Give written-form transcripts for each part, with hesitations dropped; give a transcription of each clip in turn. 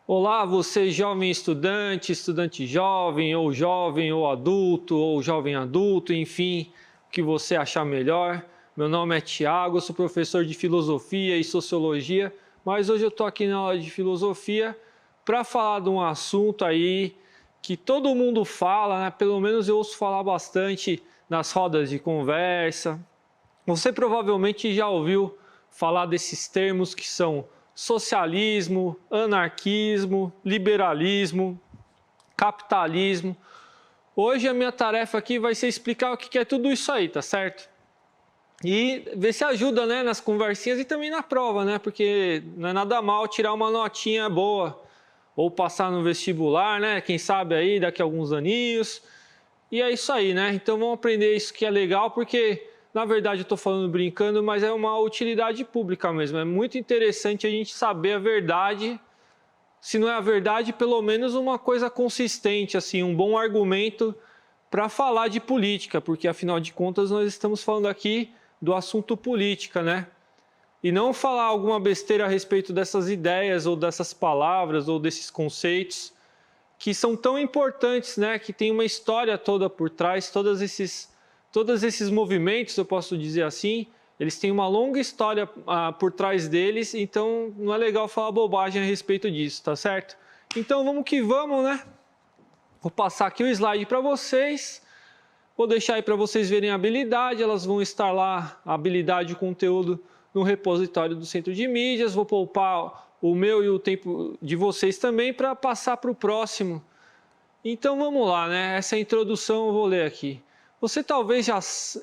Olá, você jovem estudante, estudante jovem ou adulto, ou jovem adulto, enfim, o que você achar melhor. Meu nome é Tiago, eu sou professor de filosofia e sociologia, mas hoje eu estou aqui na aula de filosofia para falar de um assunto aí que todo mundo fala, né? Pelo menos eu ouço falar bastante nas rodas de conversa. Você provavelmente já ouviu falar desses termos que são socialismo, anarquismo, liberalismo, capitalismo. Hoje a minha tarefa aqui vai ser explicar o que é tudo isso aí, tá certo? E ver se ajuda, né, nas conversinhas e também na prova, né? Porque não é nada mal tirar uma notinha boa ou passar no vestibular, né? Quem sabe aí daqui a alguns aninhos. E é isso aí, né? Então vamos aprender isso que é legal, porque na verdade eu estou falando brincando, mas é uma utilidade pública mesmo. É muito interessante a gente saber a verdade. Se não é a verdade, pelo menos uma coisa consistente, assim, um bom argumento para falar de política, porque afinal de contas nós estamos falando aqui do assunto política, né? E não falar alguma besteira a respeito dessas ideias ou dessas palavras ou desses conceitos que são tão importantes, né? Que tem uma história toda por trás, todos esses movimentos, eu posso dizer assim, eles têm uma longa história por trás deles, então não é legal falar bobagem a respeito disso, tá certo? Então vamos que vamos, né? Vou passar aqui o slide para vocês, vou deixar aí para vocês verem a habilidade, elas vão estar lá, a habilidade e o conteúdo no repositório do Centro de Mídias, vou poupar o meu e o tempo de vocês também para passar para o próximo. Então vamos lá, né? Essa introdução eu vou ler aqui. Você talvez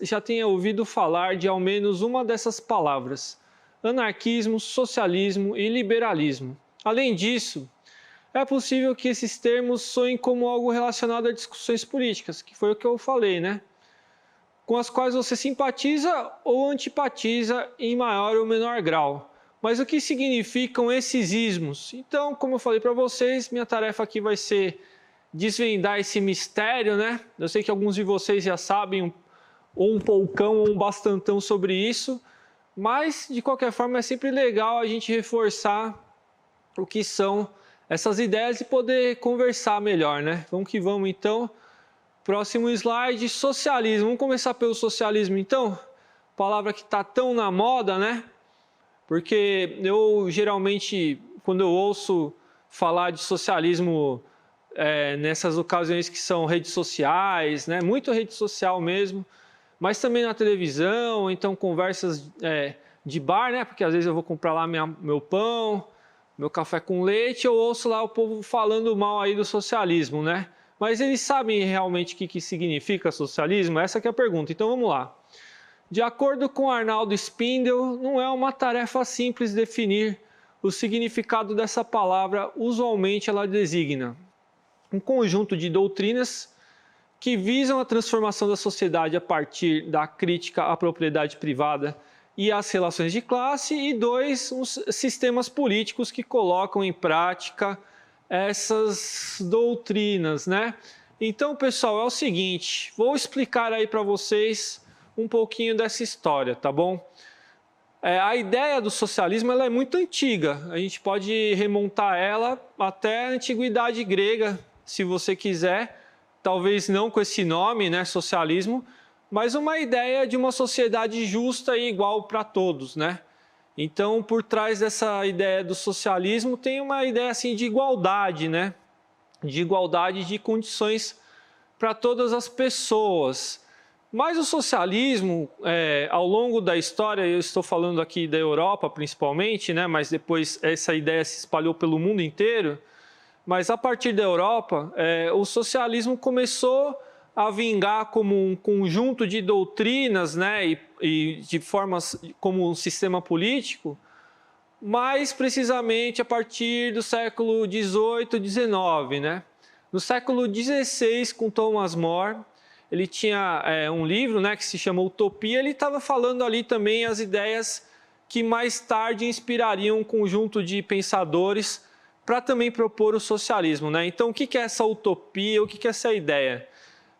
já tenha ouvido falar de ao menos uma dessas palavras: anarquismo, socialismo e liberalismo. Além disso, é possível que esses termos soem como algo relacionado a discussões políticas, que foi o que eu falei, né? Com as quais você simpatiza ou antipatiza em maior ou menor grau. Mas o que significam esses ismos? Então, como eu falei para vocês, minha tarefa aqui vai ser desvendar esse mistério, né? Eu sei que alguns de vocês já sabem ou um poucão ou um bastantão sobre isso, mas de qualquer forma é sempre legal a gente reforçar o que são essas ideias e poder conversar melhor, né? Vamos que vamos então. Próximo slide, socialismo. Vamos começar pelo socialismo então? Palavra que está tão na moda, né? Porque eu geralmente, quando eu ouço falar de socialismo nessas ocasiões que são redes sociais, né? Muito rede social mesmo, mas também na televisão, então conversas de bar, né? Porque às vezes eu vou comprar lá meu pão, meu café com leite, eu ouço lá o povo falando mal aí do socialismo, né? Mas eles sabem realmente o que significa socialismo? Essa que é a pergunta. Então vamos lá. De acordo com Arnaldo Spindel, não é uma tarefa simples definir o significado dessa palavra. Usualmente ela designa um conjunto de doutrinas que visam a transformação da sociedade a partir da crítica à propriedade privada e às relações de classe, e dois, os sistemas políticos que colocam em prática essas doutrinas, né? Então, pessoal, é o seguinte, vou explicar aí para vocês um pouquinho dessa história, tá bom? A ideia do socialismo ela é muito antiga, a gente pode remontar ela até a antiguidade grega, se você quiser, talvez não com esse nome, né, socialismo, mas uma ideia de uma sociedade justa e igual para todos, né? Então, por trás dessa ideia do socialismo tem uma ideia assim de igualdade, né? De igualdade de condições para todas as pessoas. Mas o socialismo, ao longo da história, eu estou falando aqui da Europa principalmente, né? Mas depois essa ideia se espalhou pelo mundo inteiro. Mas a partir da Europa, o socialismo começou a vingar como um conjunto de doutrinas, né, e de formas como um sistema político, mais precisamente a partir do século XVIII, XIX, né? No século XVI, com Thomas More, ele tinha um livro, né, que se chama Utopia, ele estava falando ali também as ideias que mais tarde inspirariam um conjunto de pensadores para também propor o socialismo, né? Então, o que é essa utopia? O que é essa ideia?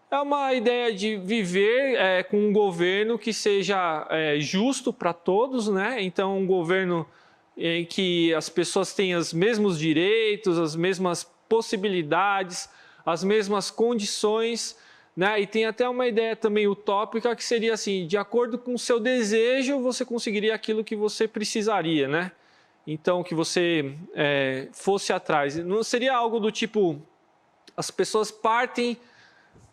É uma ideia de viver com um governo que seja justo para todos, né? Então, um governo em que as pessoas têm os mesmos direitos, as mesmas possibilidades, as mesmas condições, né? E tem até uma ideia também utópica que seria assim, de acordo com o seu desejo, você conseguiria aquilo que você precisaria, né? Então, que você fosse atrás. Não seria algo do tipo, as pessoas partem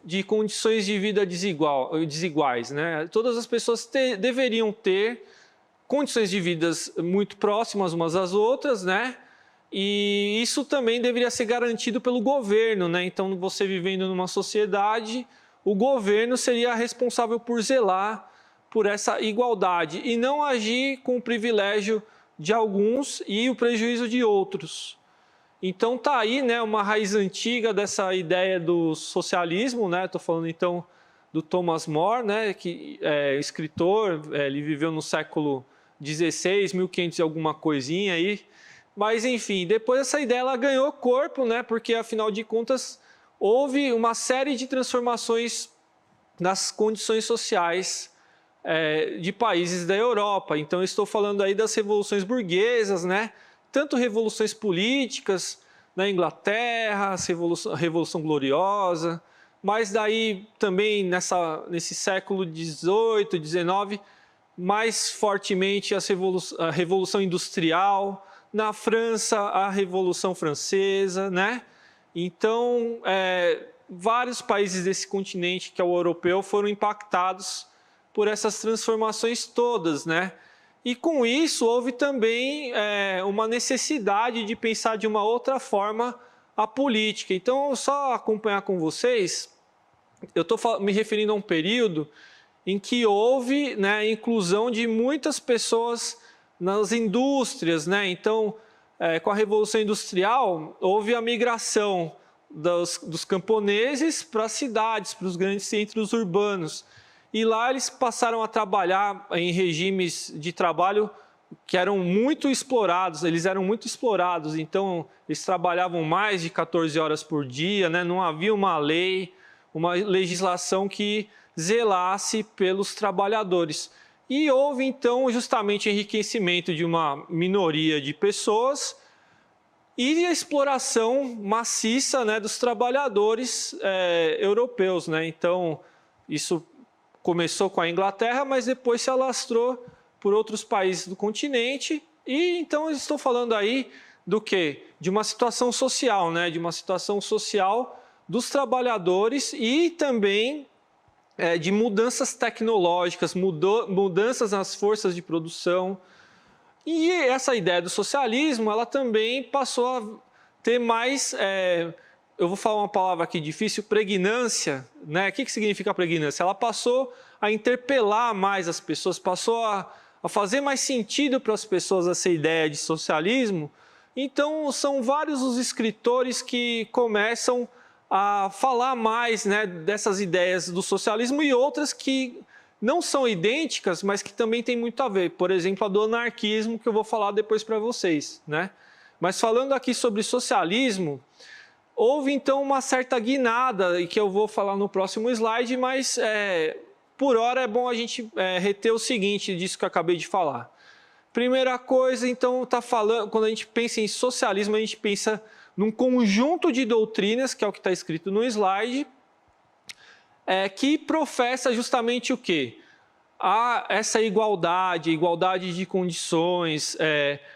de condições de vida desiguais, né? Todas as pessoas deveriam ter condições de vida muito próximas umas às outras, né? E isso também deveria ser garantido pelo governo, né? Então, você vivendo numa sociedade, o governo seria responsável por zelar por essa igualdade e não agir com o privilégio de alguns e o prejuízo de outros. Então tá aí, né, uma raiz antiga dessa ideia do socialismo, né? Estou falando então do Thomas More, né, que é escritor, ele viveu no século XVI, 1500 e alguma coisinha aí. Mas enfim, depois essa ideia ela ganhou corpo, né, porque afinal de contas houve uma série de transformações nas condições sociais de países da Europa. Então, eu estou falando aí das revoluções burguesas, né? Tanto revoluções políticas na Inglaterra, a Revolução Gloriosa, mas daí também nesse século XVIII, XIX, mais fortemente a Revolução Industrial, na França, a Revolução Francesa, né? Então, vários países desse continente, que é o europeu, foram impactados por essas transformações todas, né? E com isso houve também uma necessidade de pensar de uma outra forma a política. Então, só acompanhar com vocês, eu estou me referindo a um período em que houve, né, a inclusão de muitas pessoas nas indústrias, né? Então, com a Revolução Industrial, houve a migração dos camponeses para as cidades, para os grandes centros urbanos. E lá eles passaram a trabalhar em regimes de trabalho que eram muito explorados, então eles trabalhavam mais de 14 horas por dia, né? Não havia uma lei, uma legislação que zelasse pelos trabalhadores. E houve então justamente enriquecimento de uma minoria de pessoas e a exploração maciça, né, dos trabalhadores europeus, né? Então isso começou com a Inglaterra, mas depois se alastrou por outros países do continente. E então eu estou falando aí do quê? De uma situação social, né? De uma situação social dos trabalhadores e também de mudanças tecnológicas, mudanças nas forças de produção. E essa ideia do socialismo, ela também passou a ter mais, eu vou falar uma palavra aqui difícil, pregnância, né? O que significa pregnância? Ela passou a interpelar mais as pessoas, passou a fazer mais sentido para as pessoas essa ideia de socialismo. Então, são vários os escritores que começam a falar mais, né, dessas ideias do socialismo e outras que não são idênticas, mas que também têm muito a ver. Por exemplo, a do anarquismo, que eu vou falar depois para vocês, né? Mas falando aqui sobre socialismo, houve então uma certa guinada, e que eu vou falar no próximo slide, mas por hora é bom a gente reter o seguinte disso que eu acabei de falar. Primeira coisa, então, quando a gente pensa em socialismo, a gente pensa num conjunto de doutrinas, que é o que está escrito no slide, que professa justamente o quê? Essa igualdade de condições,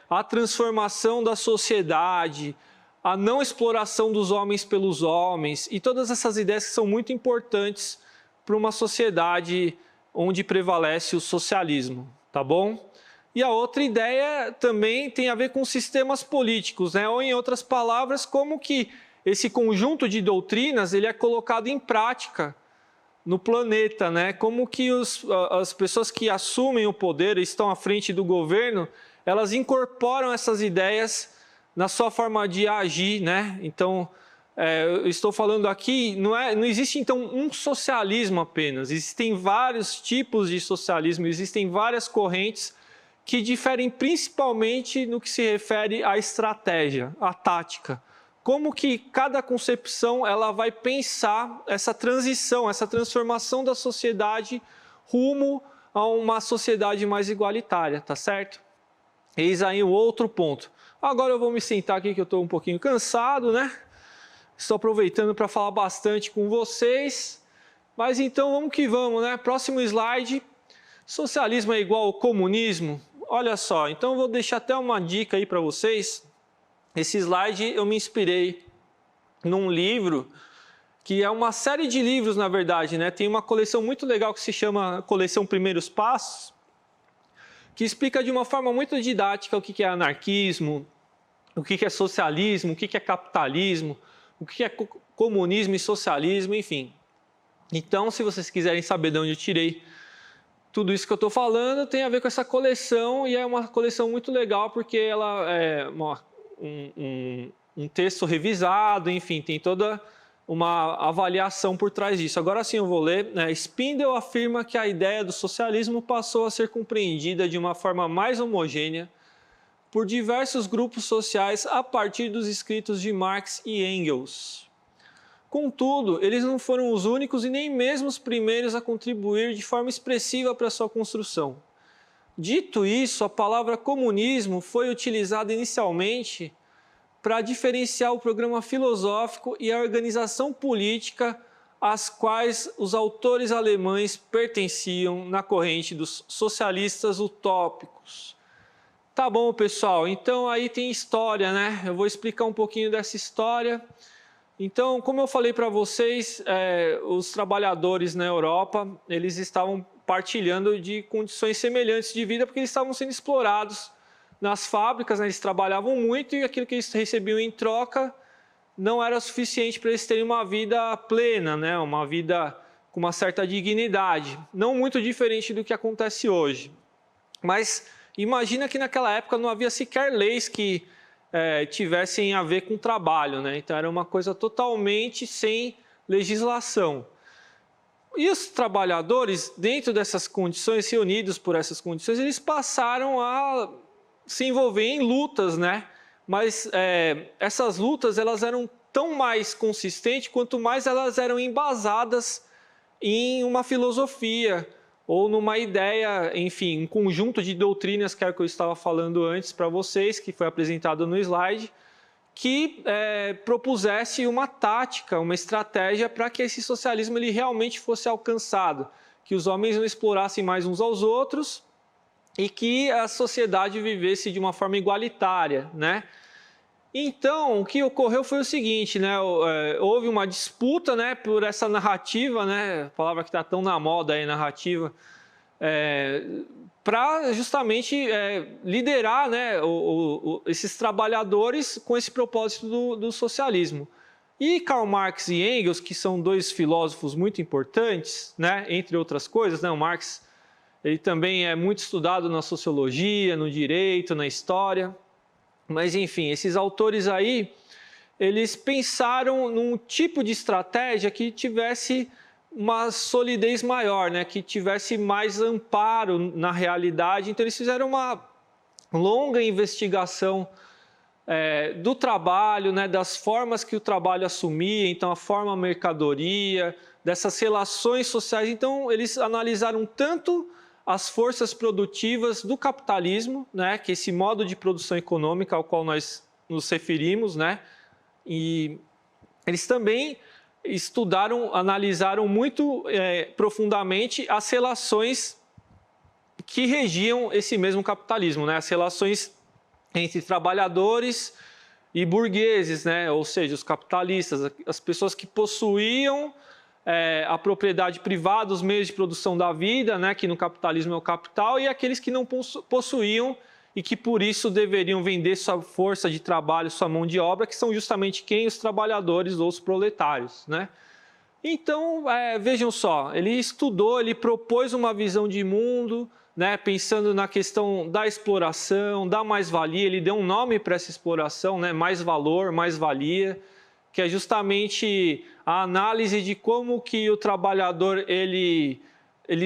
a transformação da sociedade, a não exploração dos homens pelos homens, e todas essas ideias que são muito importantes para uma sociedade onde prevalece o socialismo, tá bom? E a outra ideia também tem a ver com sistemas políticos, né? Ou em outras palavras, como que esse conjunto de doutrinas ele é colocado em prática no planeta, né? Como que as pessoas que assumem o poder, estão à frente do governo, elas incorporam essas ideias na sua forma de agir, né? Então, eu estou falando aqui, não existe então um socialismo apenas, existem vários tipos de socialismo, existem várias correntes que diferem principalmente no que se refere à estratégia, à tática. Como que cada concepção ela vai pensar essa transição, essa transformação da sociedade rumo a uma sociedade mais igualitária, tá certo? Eis aí o outro ponto. Agora eu vou me sentar aqui que eu estou um pouquinho cansado, né? Estou aproveitando para falar bastante com vocês. Mas então vamos que vamos, né? Próximo slide. Socialismo é igual ao comunismo? Olha só, então eu vou deixar até uma dica aí para vocês. Esse slide eu me inspirei num livro, que é uma série de livros, na verdade, né? Tem uma coleção muito legal que se chama Coleção Primeiros Passos, que explica de uma forma muito didática o que é anarquismo, o que é socialismo, o que é capitalismo, o que é comunismo e socialismo, enfim. Então, se vocês quiserem saber de onde eu tirei tudo isso que eu estou falando, tem a ver com essa coleção, e é uma coleção muito legal porque ela é um texto revisado, enfim, tem toda uma avaliação por trás disso. Agora sim eu vou ler. Spindel afirma que a ideia do socialismo passou a ser compreendida de uma forma mais homogênea por diversos grupos sociais a partir dos escritos de Marx e Engels. Contudo, eles não foram os únicos e nem mesmo os primeiros a contribuir de forma expressiva para sua construção. Dito isso, a palavra comunismo foi utilizada inicialmente para diferenciar o programa filosófico e a organização política às quais os autores alemães pertenciam na corrente dos socialistas utópicos. Tá bom, pessoal, então aí tem história, né? Eu vou explicar um pouquinho dessa história. Então, como eu falei para vocês, os trabalhadores na Europa, eles estavam partilhando de condições semelhantes de vida porque eles estavam sendo explorados nas fábricas, né? Eles trabalhavam muito e aquilo que eles recebiam em troca não era suficiente para eles terem uma vida plena, né? Uma vida com uma certa dignidade, não muito diferente do que acontece hoje. Mas imagina que naquela época não havia sequer leis que tivessem a ver com trabalho, né? Então era uma coisa totalmente sem legislação. E os trabalhadores, dentro dessas condições, reunidos por essas condições, eles passaram a se envolver em lutas, né? Mas essas lutas elas eram tão mais consistentes quanto mais elas eram embasadas em uma filosofia ou numa ideia, enfim, um conjunto de doutrinas, que era o que eu estava falando antes para vocês, que foi apresentado no slide, que propusesse uma tática, uma estratégia para que esse socialismo ele realmente fosse alcançado, que os homens não explorassem mais uns aos outros e que a sociedade vivesse de uma forma igualitária, né? Então, o que ocorreu foi o seguinte, né? Houve uma disputa, né, por essa narrativa, né, a palavra que está tão na moda aí, narrativa, para justamente liderar, né, esses trabalhadores com esse propósito do socialismo. E Karl Marx e Engels, que são dois filósofos muito importantes, né, entre outras coisas, né, o Marx ele também é muito estudado na sociologia, no direito, na história. Mas, enfim, esses autores aí, eles pensaram num tipo de estratégia que tivesse uma solidez maior, né? Que tivesse mais amparo na realidade. Então, eles fizeram uma longa investigação do trabalho, né? Das formas que o trabalho assumia, então a forma mercadoria, dessas relações sociais. Então, eles analisaram tanto as forças produtivas do capitalismo, né, que é esse modo de produção econômica ao qual nós nos referimos, né, e eles também estudaram, analisaram muito profundamente as relações que regiam esse mesmo capitalismo, né, as relações entre trabalhadores e burgueses, né, ou seja, os capitalistas, as pessoas que possuíam a propriedade privada, os meios de produção da vida, né, que no capitalismo é o capital, e aqueles que não possuíam e que por isso deveriam vender sua força de trabalho, sua mão de obra, que são justamente quem? Os trabalhadores ou os proletários, né? Então, vejam só, ele estudou, ele propôs uma visão de mundo, né, pensando na questão da exploração, da mais-valia, ele deu um nome para essa exploração, né, mais valor, mais-valia, que é justamente a análise de como que o trabalhador ele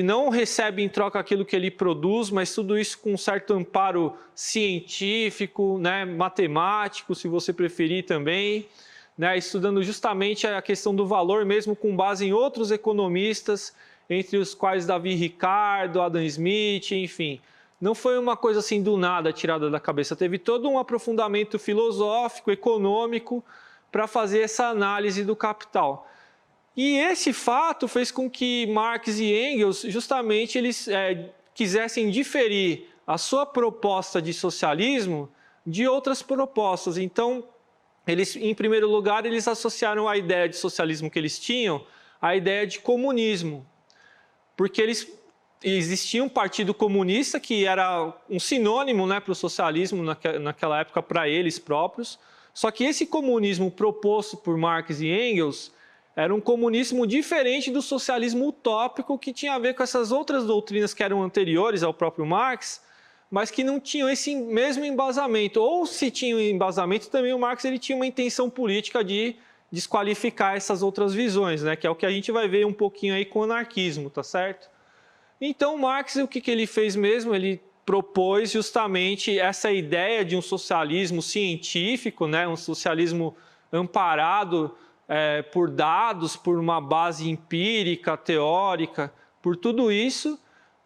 não recebe em troca aquilo que ele produz, mas tudo isso com um certo amparo científico, né, matemático, se você preferir também, né, estudando justamente a questão do valor mesmo com base em outros economistas, entre os quais Davi Ricardo, Adam Smith, enfim, não foi uma coisa assim do nada tirada da cabeça, teve todo um aprofundamento filosófico, econômico, para fazer essa análise do Capital. E esse fato fez com que Marx e Engels, justamente, eles quisessem diferir a sua proposta de socialismo de outras propostas. Então, eles, em primeiro lugar, eles associaram a ideia de socialismo que eles tinham à ideia de comunismo, porque existia um partido comunista que era um sinônimo, né, para o socialismo naquela época para eles próprios, só que esse comunismo proposto por Marx e Engels era um comunismo diferente do socialismo utópico que tinha a ver com essas outras doutrinas que eram anteriores ao próprio Marx, mas que não tinham esse mesmo embasamento. Ou se tinham embasamento, também o Marx ele tinha uma intenção política de desqualificar essas outras visões, né? Que é o que a gente vai ver um pouquinho aí com o anarquismo, tá certo? Então, Marx, o que ele fez mesmo? Ele propôs justamente essa ideia de um socialismo científico, né? Um socialismo amparado por dados, por uma base empírica, teórica, por tudo isso,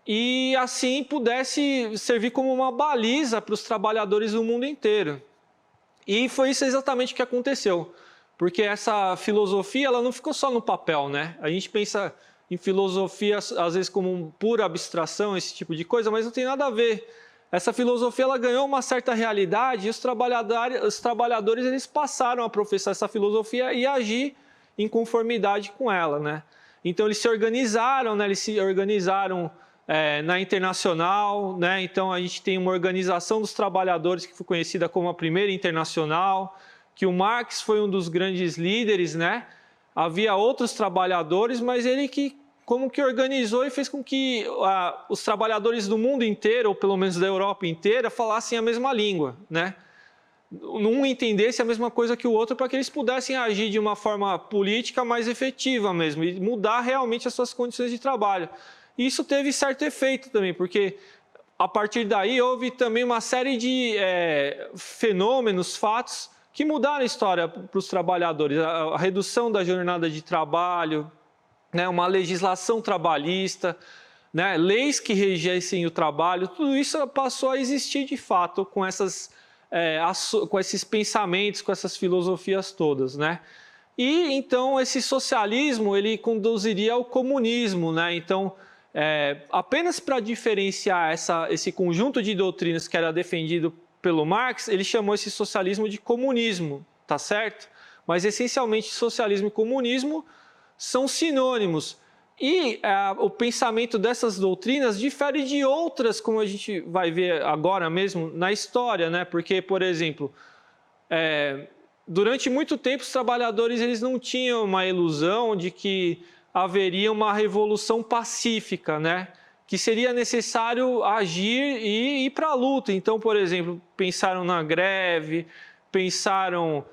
e assim pudesse servir como uma baliza para os trabalhadores do mundo inteiro. E foi isso exatamente que aconteceu, porque essa filosofia ela não ficou só no papel, né? A gente pensa em filosofia às vezes como pura abstração, esse tipo de coisa, mas não tem nada a ver. Essa filosofia ela ganhou uma certa realidade e os trabalhadores eles passaram a professar essa filosofia e agir em conformidade com ela, né? Então eles se organizaram, né? Na Internacional, né? Então a gente tem uma organização dos trabalhadores que foi conhecida como a Primeira Internacional, que o Marx foi um dos grandes líderes, né? Havia outros trabalhadores, mas ele como que organizou e fez com que os trabalhadores do mundo inteiro, ou pelo menos da Europa inteira, falassem a mesma língua, né? Um entendesse a mesma coisa que o outro para que eles pudessem agir de uma forma política mais efetiva mesmo e mudar realmente as suas condições de trabalho. E isso teve certo efeito também, porque a partir daí houve também uma série de fenômenos, fatos que mudaram a história para os trabalhadores. A redução da jornada de trabalho, né, uma legislação trabalhista, né, leis que regessem o trabalho, tudo isso passou a existir de fato com esses pensamentos, com essas filosofias todas, né? E então esse socialismo ele conduziria ao comunismo, né? Então apenas para diferenciar esse conjunto de doutrinas que era defendido pelo Marx, ele chamou esse socialismo de comunismo, tá certo? Mas essencialmente socialismo e comunismo são sinônimos. E o pensamento dessas doutrinas difere de outras, como a gente vai ver agora mesmo na história, né? Porque, por exemplo, durante muito tempo os trabalhadores eles não tinham uma ilusão de que haveria uma revolução pacífica, né? Que seria necessário agir e ir para a luta. Então, por exemplo, pensaram na greve, pensaram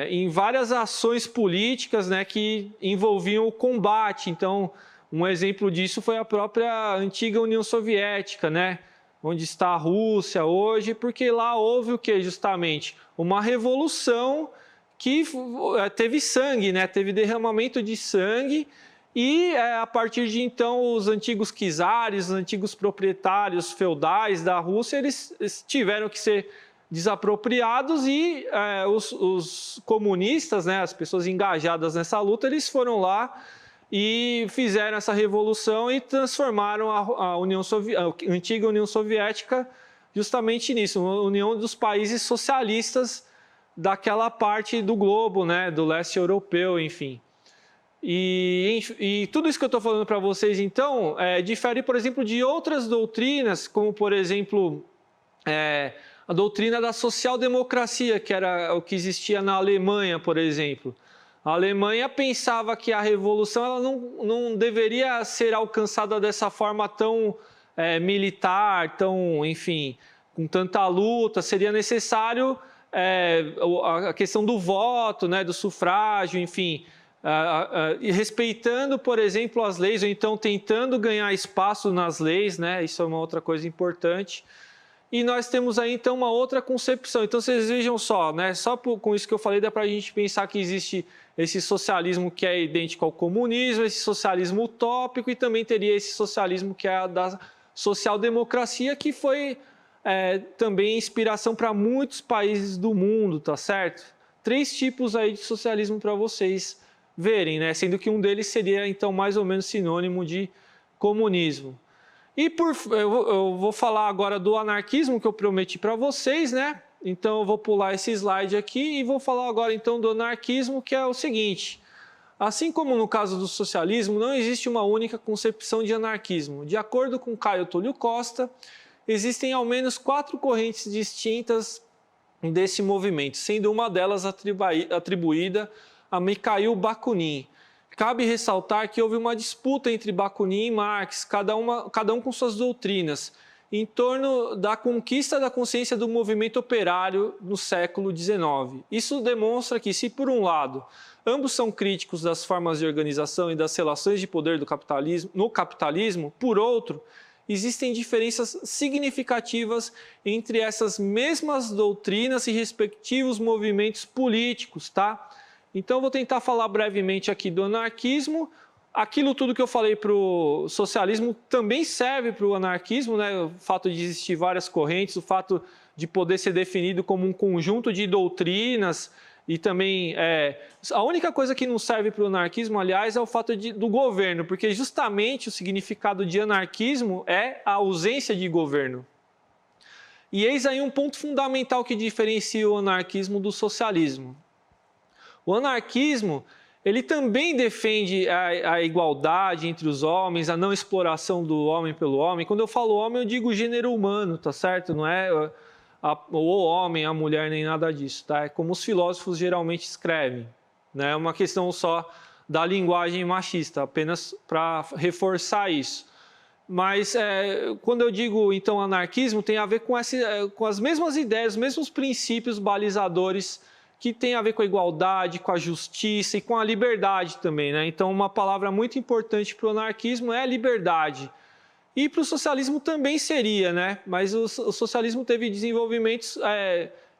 em várias ações políticas, né, que envolviam o combate. Então, um exemplo disso foi a própria antiga União Soviética, né, onde está a Rússia hoje, porque lá houve o que justamente? Uma revolução que teve sangue, né, teve derramamento de sangue e a partir de então os antigos czares, os antigos proprietários feudais da Rússia, eles tiveram que ser desapropriados e os comunistas, né, as pessoas engajadas nessa luta, eles foram lá e fizeram essa revolução e transformaram a antiga União Soviética justamente nisso, uma união dos países socialistas daquela parte do globo, né, do leste europeu, enfim. E tudo isso que eu estou falando para vocês, então, difere, por exemplo, de outras doutrinas, como, por exemplo, a doutrina da social-democracia, que era o que existia na Alemanha, por exemplo. A Alemanha pensava que a revolução ela não deveria ser alcançada dessa forma tão militar, tão, enfim, com tanta luta. Seria necessário a questão do voto, né, do sufrágio, enfim, e respeitando, por exemplo, as leis, ou então tentando ganhar espaço nas leis, né, isso é uma outra coisa importante. E nós temos aí, então, uma outra concepção. Então, vocês vejam só, né? Só com isso que eu falei, dá para a gente pensar que existe esse socialismo que é idêntico ao comunismo, esse socialismo utópico e também teria esse socialismo que é da social-democracia, que foi também inspiração para muitos países do mundo, tá certo? 3 tipos aí de socialismo para vocês verem, né? Sendo que um deles seria, então, mais ou menos sinônimo de comunismo. E eu vou falar agora do anarquismo que eu prometi para vocês, né? Então eu vou pular esse slide aqui e vou falar agora então do anarquismo, que é o seguinte: assim como no caso do socialismo, não existe uma única concepção de anarquismo. De acordo com Caio Túlio Costa, existem ao menos 4 correntes distintas desse movimento, sendo uma delas atribuída a Mikhail Bakunin. Cabe ressaltar que houve uma disputa entre Bakunin e Marx, cada um com suas doutrinas, em torno da conquista da consciência do movimento operário no século XIX. Isso demonstra que, se por um lado, ambos são críticos das formas de organização e das relações de poder no capitalismo, por outro, existem diferenças significativas entre essas mesmas doutrinas e respectivos movimentos políticos, tá? Então, eu vou tentar falar brevemente aqui do anarquismo. Aquilo tudo que eu falei para o socialismo também serve para o anarquismo, né? O fato de existir várias correntes, o fato de poder ser definido como um conjunto de doutrinas e também a única coisa que não serve para o anarquismo, aliás, é o fato do governo, porque justamente o significado de anarquismo é a ausência de governo. E eis aí um ponto fundamental que diferencia o anarquismo do socialismo. O anarquismo, ele também defende a igualdade entre os homens, a não exploração do homem pelo homem. Quando eu falo homem, eu digo gênero humano, tá certo? Não é o homem, a mulher, nem nada disso, tá? É como os filósofos geralmente escrevem. Não é uma questão só da linguagem machista, apenas para reforçar isso. Mas quando eu digo, então, anarquismo, tem a ver com as mesmas ideias, os mesmos princípios balizadores que tem a ver com a igualdade, com a justiça e com a liberdade também, né? Então, uma palavra muito importante para o anarquismo é a liberdade. E para o socialismo também seria, né? Mas o socialismo teve desenvolvimentos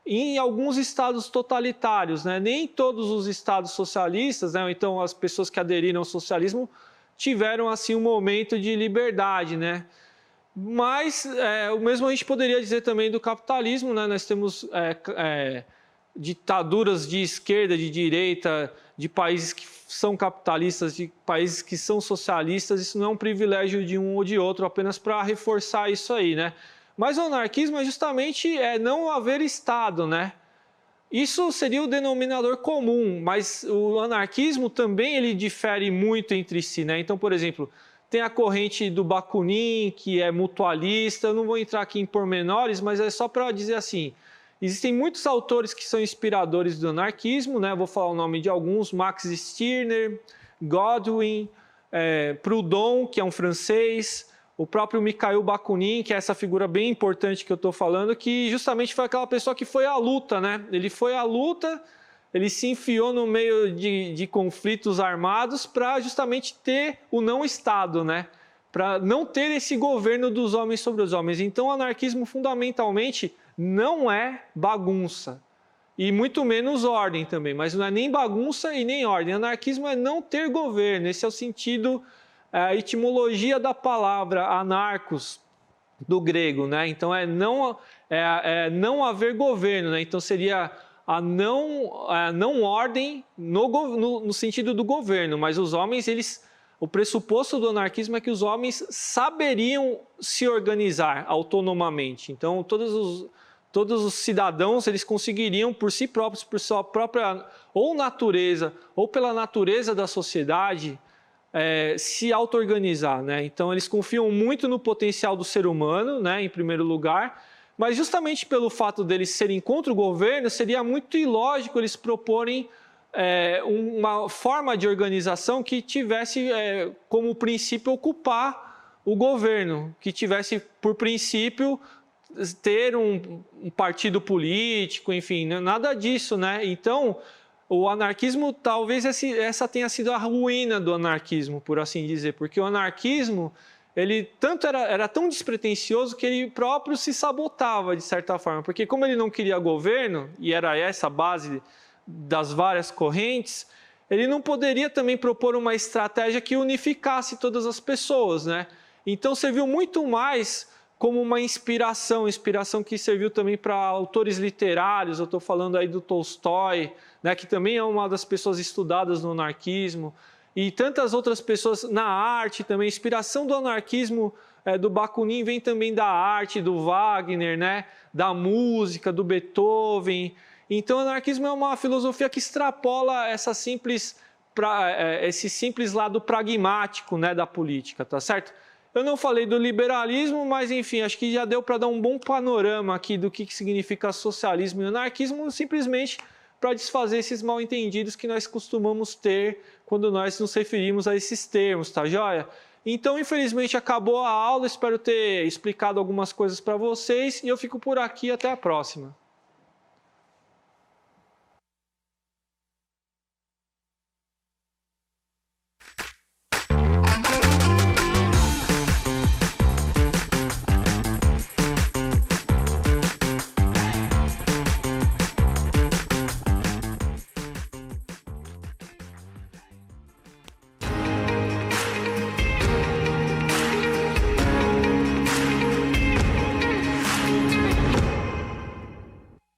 em alguns estados totalitários, né? Nem todos os estados socialistas, né? Então, as pessoas que aderiram ao socialismo tiveram, assim, um momento de liberdade, né? Mas o mesmo a gente poderia dizer também do capitalismo, né? Nós temos ditaduras de esquerda, de direita, de países que são capitalistas, de países que são socialistas. Isso não é um privilégio de um ou de outro, apenas para reforçar isso aí, né? Mas o anarquismo é justamente não haver Estado, né? Isso seria o denominador comum, mas o anarquismo também ele difere muito entre si, né? Então, por exemplo, tem a corrente do Bakunin, que é mutualista. Eu não vou entrar aqui em pormenores, mas é só para dizer assim: existem muitos autores que são inspiradores do anarquismo, né? Vou falar o nome de alguns: Max Stirner, Godwin, Proudhon, que é um francês, o próprio Mikhail Bakunin, que é essa figura bem importante que eu estou falando, que justamente foi aquela pessoa que foi à luta, né? Ele foi à luta, ele se enfiou no meio de conflitos armados para justamente ter o não-Estado, né? Para não ter esse governo dos homens sobre os homens. Então, o anarquismo, fundamentalmente, não é bagunça, e muito menos ordem também, mas não é nem bagunça e nem ordem. Anarquismo é não ter governo, esse é o sentido, a etimologia da palavra anarcos, do grego, né? Então não haver governo, né? Então seria a não ordem no sentido do governo, mas os homens, o pressuposto do anarquismo é que os homens saberiam se organizar autonomamente. Então todos os cidadãos, eles conseguiriam por si próprios, por sua própria ou natureza, ou pela natureza da sociedade, se auto-organizar, né? Então, eles confiam muito no potencial do ser humano, né, em primeiro lugar, mas justamente pelo fato deles serem contra o governo, seria muito ilógico eles proporem uma forma de organização que tivesse como princípio ocupar o governo, que tivesse por princípio ter um partido político, enfim, nada disso, né? Então, o anarquismo, talvez essa tenha sido a ruína do anarquismo, por assim dizer, porque o anarquismo, ele tanto era tão despretensioso que ele próprio se sabotava, de certa forma, porque como ele não queria governo, e era essa a base das várias correntes, ele não poderia também propor uma estratégia que unificasse todas as pessoas, né? Então serviu muito mais como uma inspiração que serviu também para autores literários. Eu estou falando aí do Tolstói, né, que também é uma das pessoas estudadas no anarquismo, e tantas outras pessoas na arte também. A inspiração do anarquismo do Bakunin vem também da arte, do Wagner, né, da música, do Beethoven. Então o anarquismo é uma filosofia que extrapola esse simples lado pragmático, né, da política, tá certo? Eu não falei do liberalismo, mas enfim, acho que já deu para dar um bom panorama aqui do que significa socialismo e anarquismo, simplesmente para desfazer esses mal-entendidos que nós costumamos ter quando nós nos referimos a esses termos, tá joia? Então, infelizmente, acabou a aula, espero ter explicado algumas coisas para vocês e eu fico por aqui, até a próxima.